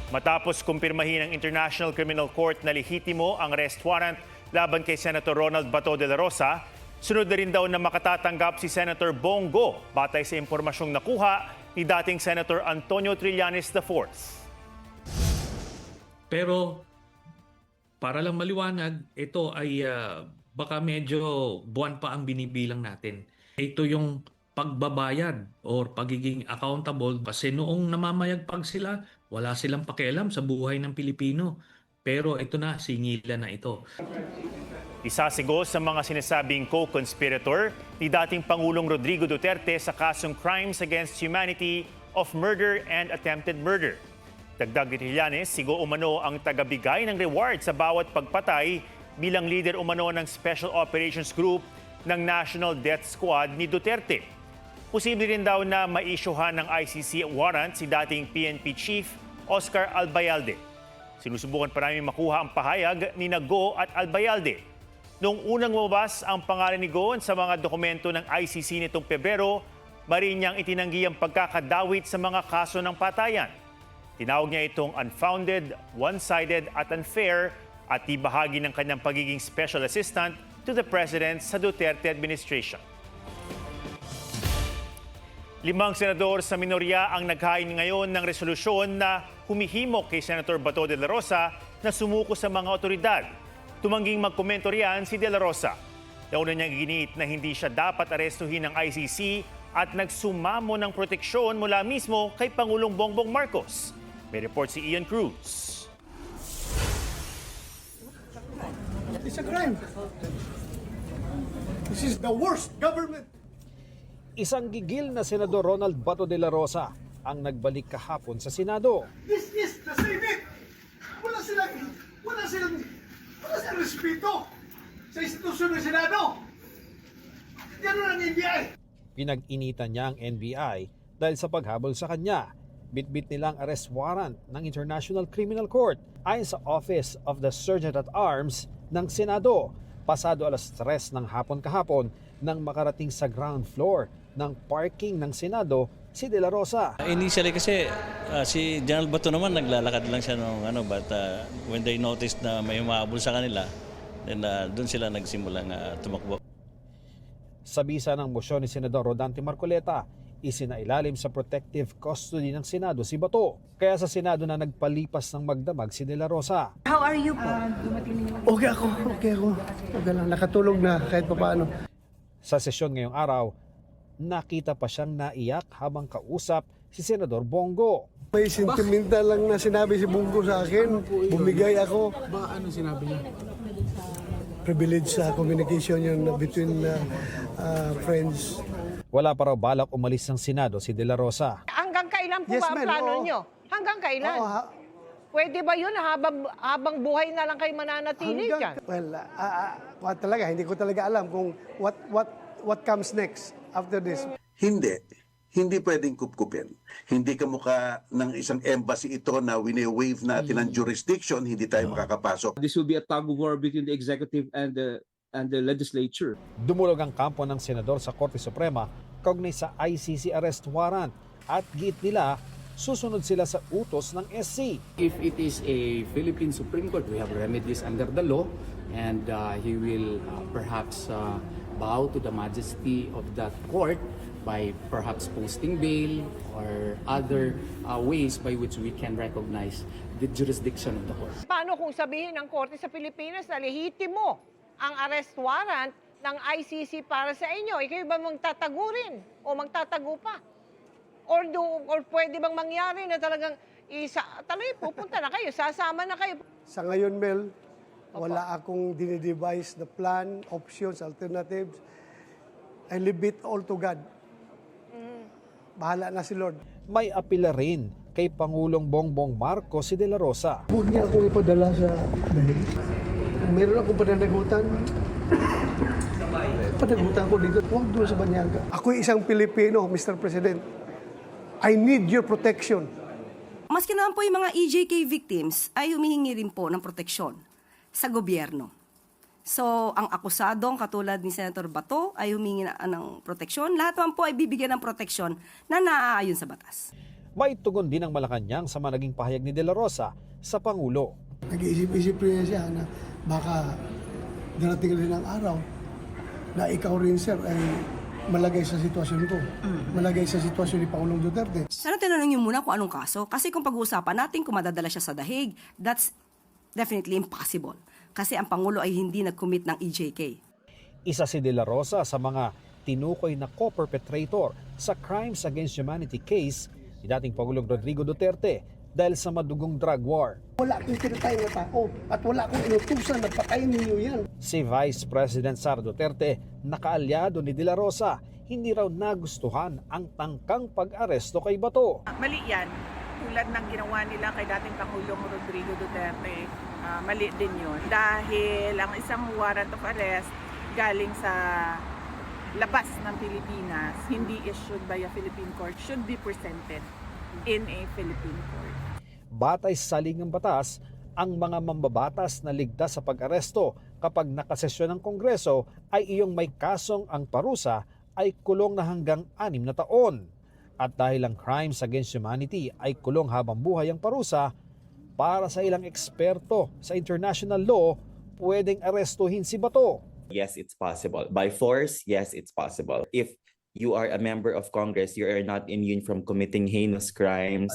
Matapos kumpirmahin ng International Criminal Court na lehitimo ang arrest warrant laban kay Senator Ronald Bato de la Rosa, sunod na rin daw na makatatanggap si Senator Bongo batay sa impormasyong nakuha ni dating Senator Antonio Trillanes IV. Pero para lang maliwanag, ito ay baka medyo buwan pa ang binibilang natin. Ito yung pagbabayad or pagiging accountable kasi noong namamayagpag sila, wala silang pakialam sa buhay ng Pilipino. Pero ito na, singilan na ito. Isasigo sa mga sinasabing co-conspirator ni dating Pangulong Rodrigo Duterte sa kasong Crimes Against Humanity of Murder and Attempted Murder. Dagdag ni Trillanes, sigo umano ang tagabigay ng reward sa bawat pagpatay bilang leader umano ng Special Operations Group ng National Death Squad ni Duterte. Posible rin daw na maisyuhan ng ICC warrant si dating PNP Chief Oscar Albayalde. Sinusubukan pa namin makuha ang pahayag ni Go at Albayalde. Noong unang lumabas ang pangalan ni Go sa mga dokumento ng ICC nitong Pebrero, marin niyang itinanggi ang pagkakadawit sa mga kaso ng patayan. Tinawag niya itong unfounded, one-sided at unfair at di bahagi ng kanyang pagiging special assistant to the President sa Duterte administration. 5 senador sa minorya ang naghain ngayon ng resolusyon na humihimok kay Senator Bato de la Rosa na sumuko sa mga otoridad. Tumangging magkomento riyan si de la Rosa. Nauna niyang ginit na hindi siya dapat arestuhin ng ICC at nagsumamo ng proteksyon mula mismo kay Pangulong Bongbong Marcos. May report si Ian Cruz. It's a crime. This is the worst government. Isang gigil na Senador Ronald Bato de la Rosa ang nagbalik kahapon sa Senado. This is the Senate. Wala silang respeto sa institusyon ng Senado. Yan ang NBI. Pinag-initan niya ang NBI dahil sa paghabol sa kanya. Bitbit nilang arrest warrant ng International Criminal Court ayon sa Office of the Sergeant at Arms ng Senado. Pasado alas 3 ng hapon kahapon nang makarating sa ground floor ng parking ng Senado si De La Rosa. Initially kasi si General Bato naman naglalakad lang siya but when they noticed na may umahabol sa kanila, then doon sila nagsimulang tumakbo. Sa bisa ng mosyon ni Senador Rodante Marcoleta, isinailalim sa protective custody ng Senado si Bato. Kaya sa Senado na nagpalipas ng magdamag si De La Rosa. How are you po? Okay ako. Okay lang. Nakatulog na kahit papaano. Sa sesyon ngayong araw, nakita pa siyang naiyak habang kausap si Senador Bongo. May sentimental lang na sinabi si Bungo sa akin. Bumigay ako. Ano sinabi niya? Privilege sa communication yun between friends. Wala pa raw balak umalis ng Senado si De La Rosa. Hanggang kailan po Yes, ba ang ma'am. plano Oo. nyo? Hanggang kailan? Oo, Pwede ba yun habang buhay na lang kayo mananatili dyan? Well, talaga, hindi ko talaga alam kung what comes next after this. Hindi pwedeng kupkupin. Hindi kamukha ng isang embassy ito na wini-waive natin ang jurisdiction, hindi tayo makakapasok. This will be a tug of war between the executive and the legislature. Dumulog ang kampo ng Senador sa Korte Suprema kaugnay sa ICC arrest warrant at giit nila susunod sila sa utos ng SC. If it is a Philippine Supreme Court, we have remedies under the law and he will perhaps bow to the majesty of that court by perhaps posting bail or other ways by which we can recognize the jurisdiction of the court. Paano kung sabihin ng Korte sa Pilipinas na lehitimo ang arrest warrant ng ICC para sa inyo? Ikaw ba magtatago rin o magtatago pa? Or pwede bang mangyari na talagang pupunta na kayo, sasama na kayo? Sa ngayon, Mel, wala akong dinidevise na plan, options, alternatives. I leave it all to God. Bahala na si Lord. May apila rin kay Pangulong Bongbong Marcos si De La Rosa. Huwag niya akong ipadala sa dahil. Meron akong pananagutan. Panagutan ko dito. Huwag doon sa Banyaga. Ako'y isang Pilipino, Mr. President. I need your protection. Maski naman po yung mga EJK victims ay humihingi rin po ng proteksyon sa gobyerno. So, ang akusadong katulad ni Senator Bato ay humingi ng proteksyon. Lahat naman po ay bibigyan ng proteksyon na naaayon sa batas. May tugon din ang Malacanang sa mga naging pahayag ni De La Rosa sa Pangulo. Nag-iisip-isip rin siya na baka darating rin ang araw na ikaw rin, sir, ay malagay sa sitwasyon ko. Malagay sa sitwasyon ni Pangulong Duterte. Sana tinanong niyo muna kung anong kaso. Kasi kung pag-uusapan natin kung madadala siya sa dahig, that's definitely impossible. Kasi ang Pangulo ay hindi nag-commit ng EJK. Isa si De La Rosa sa mga tinukoy na co-perpetrator sa Crimes Against Humanity case ni dating Pangulong Rodrigo Duterte dahil sa madugong drug war. Wala akong tinatay na tao at wala akong inutusan na patayin ninyo yan. Si Vice President Sara Duterte, nakaalyado ni De La Rosa, hindi raw nagustuhan ang tangkang pag-aresto kay Bato. Mali yan. Tulad ng ginawa nila kay dating Pangulong Rodrigo Duterte, mali din yun. Dahil ang isang warrant of arrest galing sa labas ng Pilipinas, hindi issued by a Philippine court, should be presented in a Philippine court. Batay sa salingang batas, ang mga mambabatas na ligtas sa pag-aresto kapag nakasesyon ng Kongreso ay iyong may kasong ang parusa ay kulong na hanggang 6 na taon. At dahil ang Crimes Against Humanity ay kulong habang buhay ang parusa, para sa ilang eksperto sa international law, pwedeng arestuhin si Bato. Yes, it's possible. By force, yes, it's possible. If you are a member of Congress, you are not immune from committing heinous crimes,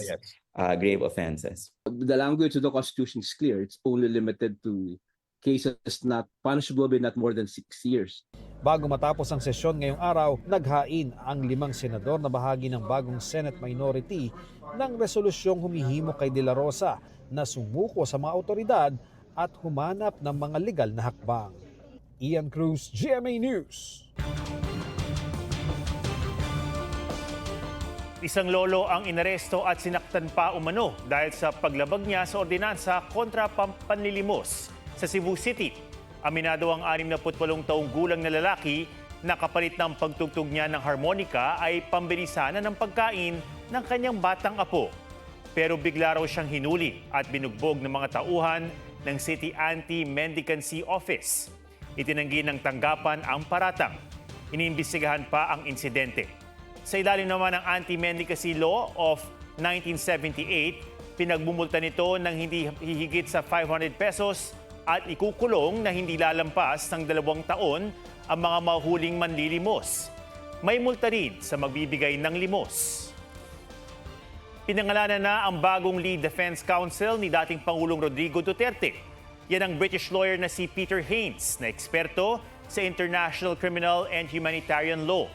grave offenses. The language of the Constitution is clear. It's only limited to cases not punishable by not more than 6 years. Bago matapos ang sesyon ngayong araw, naghain ang 5 senador na bahagi ng bagong Senate minority ng resolusyong humihimo kay De La Rosa na sumuko sa mga otoridad at humanap ng mga legal na hakbang. Ian Cruz, GMA News. Isang lolo ang inaresto at sinaktan pa umano dahil sa paglabag niya sa ordinansa kontra panlilimos sa Cebu City. Aminado ang 68 taong gulang na lalaki na kapalit ng pagtugtog niya ng harmonika ay pambili sana ng pagkain ng kanyang batang apo. Pero bigla raw siyang hinuli at binugbog ng mga tauhan ng City Anti-Mendicancy Office. Itinanggi ng tanggapan ang paratang. Iniimbestigahan pa ang insidente. Sa ilalim naman ng Anti-Mendicancy Law of 1978, pinagbumulta nito ng hindi hihigit sa 500 pesos at ikukulong na hindi lalampas ng 2 taon ang mga mahuling manlilimos. May multa rin sa magbibigay ng limos. Pinangalanan na ang bagong lead defense counsel ni dating Pangulong Rodrigo Duterte. Yan ang British lawyer na si Peter Haines na eksperto sa international criminal and humanitarian law.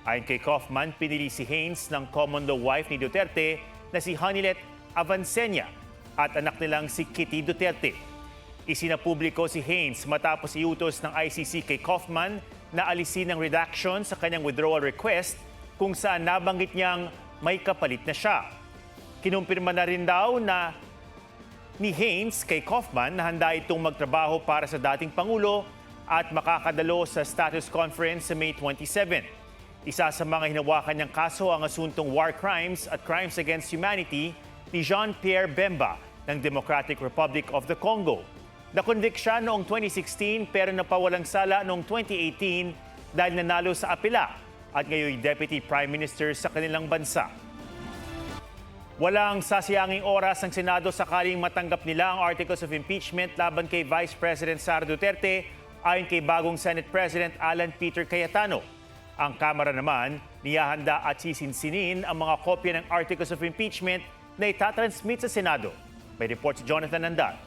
Ayon kay Kaufman, pinili si Haines ng common law wife ni Duterte na si Hanilet Avancenia at anak nilang si Kitty Duterte. Isinapubliko si Haines matapos iutos ng ICC kay Kaufman na alisin ang redaction sa kanyang withdrawal request kung saan nabanggit niyang may kapalit na siya. Kinumpirma na rin daw na ni Haines kay Kaufman na handa itong magtrabaho para sa dating Pangulo at makakadalo sa status conference sa May 27. Isa sa mga hinawakan niyang kaso ang asuntong war crimes at crimes against humanity ni Jean-Pierre Bemba ng Democratic Republic of the Congo. Na-convict siya noong 2016 pero napawalang sala noong 2018 dahil nanalo sa apela at ngayon Deputy Prime Minister sa kanilang bansa. Walang sasayanging oras ang Senado sakaling matanggap nila ang articles of impeachment laban kay Vice President Sara Duterte ayon kay bagong Senate President Alan Peter Cayetano. Ang Kamara naman, niyahanda at sisinsinin ang mga kopya ng articles of impeachment na itatransmit sa Senado. May report si Jonathan Nandar.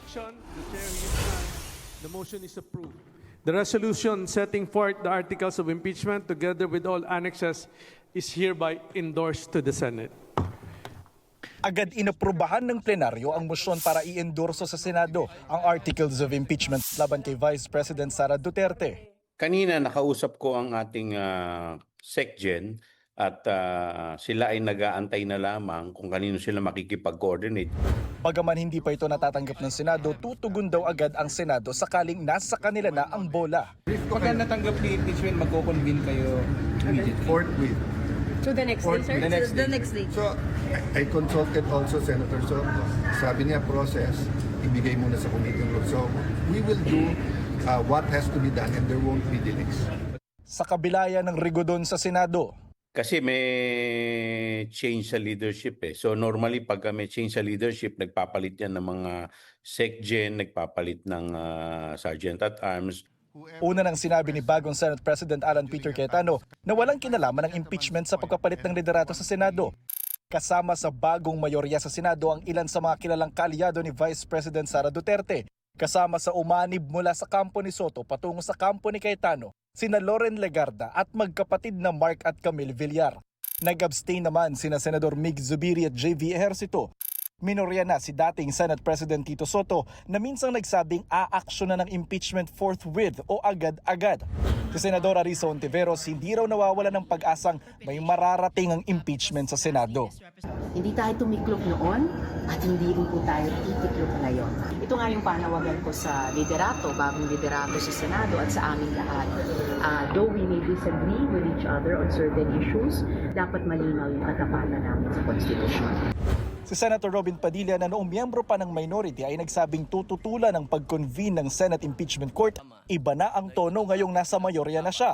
The motion is approved. The resolution setting forth the articles of impeachment together with all annexes is hereby endorsed to the Senate. Agad inaprubahan ng plenaryo ang motion para i-endorso sa Senado ang articles of impeachment laban kay Vice President Sara Duterte. Kanina nakausap ko ang ating SecGen at sila ay nag-aantay na lamang kung kanino sila makikipag-coordinate. Bagaman hindi pa ito natatanggap ng Senado, tutugon daw agad ang Senado sakaling nasa kanila na ang bola. Pagka natanggap ni impeachment, magko-convene kayo immediately. Forthwith. So the next day, sir? The next day. So, I consulted also Senator Soto. Sabi niya, process, ibigay muna sa committee room. So, we will do what has to be done and there won't be delays. Sa kabilaya ng rigodon sa Senado, Kasi may change sa leadership eh. So normally pagka may change sa leadership, nagpapalit yan ng mga SecGen, nagpapalit ng Sergeant at Arms. Una nang sinabi ni bagong Senate President Alan Peter Cayetano na walang kinalaman ng impeachment sa pagkapalit ng liderato sa Senado. Kasama sa bagong mayorya sa Senado ang ilan sa mga kilalang kaalyado ni Vice President Sara Duterte. Kasama sa umanib mula sa kampo ni Soto patungo sa kampo ni Cayetano, sina Loren Legarda at magkapatid na Mark at Camille Villar. Nag-abstain naman sina Senador Mig Zubiri at JV Ejercito. Minorya na si dating Senate President Tito Soto na minsang nagsabing aaksyon na ng impeachment forthwith o agad-agad. Si Senadora Risa Ontiveros hindi raw nawawala ng pag-asang may mararating ang impeachment sa Senado. Hindi tayo tumiklop noon at hindi rin po tayo titiklop ngayon. Ito nga yung panawagan ko sa liderato, bagong liderato sa Senado at sa aming lahat. Though we may disagree with each other on certain issues, dapat malinaw yung katapatan namin sa konstitusyon. Si Senator Robin Padilla na noong miyembro pa ng minority ay nagsabing tututulan ng pag-convene ng Senate Impeachment Court. Iba na ang tono ngayong nasa mayorya na siya.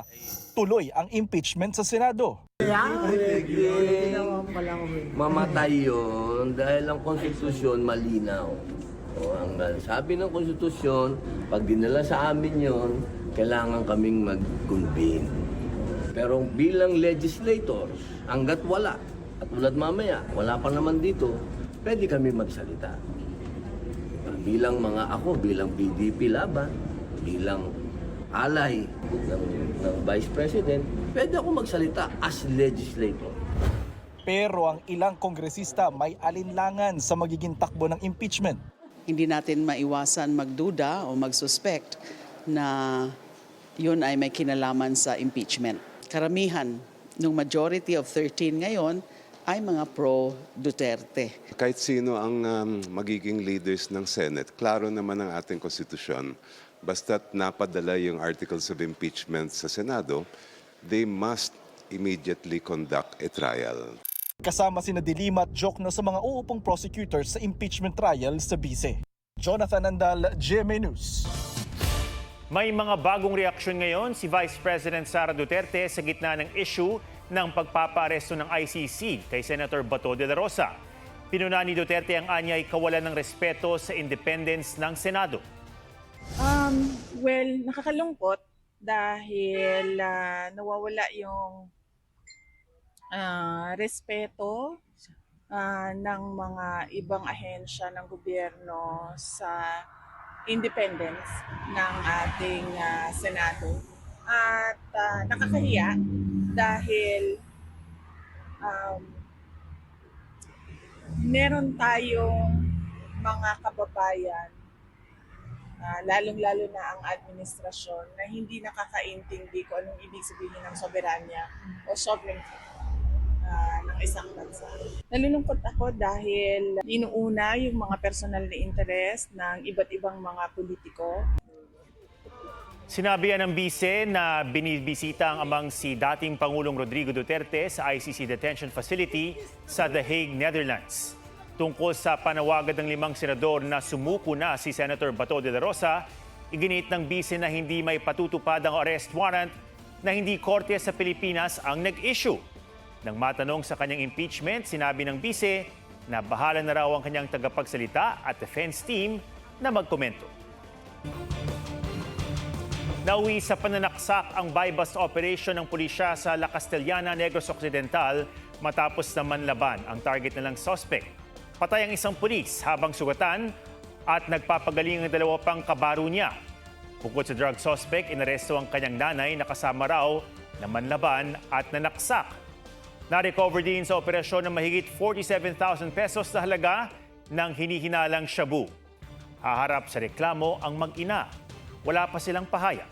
Tuloy ang impeachment sa Senado. Mamatay yun dahil ang konstitusyon malinaw. Ang sabi ng konstitusyon, pag dinala sa amin yun, kailangan kaming mag-convene. Pero bilang legislators, hanggat wala, at tulad mamaya, wala pa naman dito, pwede kami magsalita. Bilang bilang PDP laban, bilang alay ng Vice President, pwede ako magsalita as legislator. Pero ang ilang kongresista may alinlangan sa magiging takbo ng impeachment. Hindi natin maiwasan magduda o magsuspect na yun ay may kinalaman sa impeachment. Karamihan ng majority of 13 ngayon ay mga pro-Duterte. Kahit sino ang magiging leaders ng Senate, klaro naman ang ating konstitusyon. Basta't napadala yung articles of impeachment sa Senado, they must immediately conduct a trial. Kasama sina Dilima at Jokno sa mga uupong prosecutors sa impeachment trial sa Bise. Jonathan Andal, GMA News. May mga bagong reaksyon ngayon si Vice President Sara Duterte sa gitna ng issue ng pagpapaaresto ng ICC kay Senator Bato de la Rosa. Pinuna ni Duterte ang anyay kawalan ng respeto sa independence ng Senado. Well, nakakalungkot dahil nawawala yung respeto ng mga ibang ahensya ng gobyerno sa independence ng ating Senado. At nakakahiya dahil meron tayong mga kababayan, lalong-lalo na ang administrasyon, na hindi nakakaintindi kung anong ibig sabihin ng soberanya o sovereignty ng isang bansa. Nalulungkot ako dahil inuuna yung mga personal na interest ng iba't ibang mga politiko. Sinabi ng bise na binibisita ang amang si dating Pangulong Rodrigo Duterte sa ICC Detention Facility sa The Hague, Netherlands. Tungkol sa panawagan ng 5 senador na sumuko na si Senator Bato de la Rosa, iginit ng bise na hindi may patutupad ang arrest warrant na hindi korte sa Pilipinas ang nag-issue. Nang matanong sa kanyang impeachment, sinabi ng bise na bahala na raw ang kanyang tagapagsalita at defense team na magkomento. Nauwi sa pananaksak ang buy-bust operation ng pulisya sa La Castellana, Negros Occidental matapos na manlaban ang target nilang suspect. Patay ang isang pulis habang sugatan at nagpapagaling ang 2 pang kabaro niya. Bukod sa drug suspect, inaresto ang kanyang nanay na kasama raw na manlaban at nanaksak. Na-recover din sa operasyon ng mahigit 47,000 pesos na halaga ng hinihinalang shabu. Haharap sa reklamo ang mag-ina. Wala pa silang pahayag.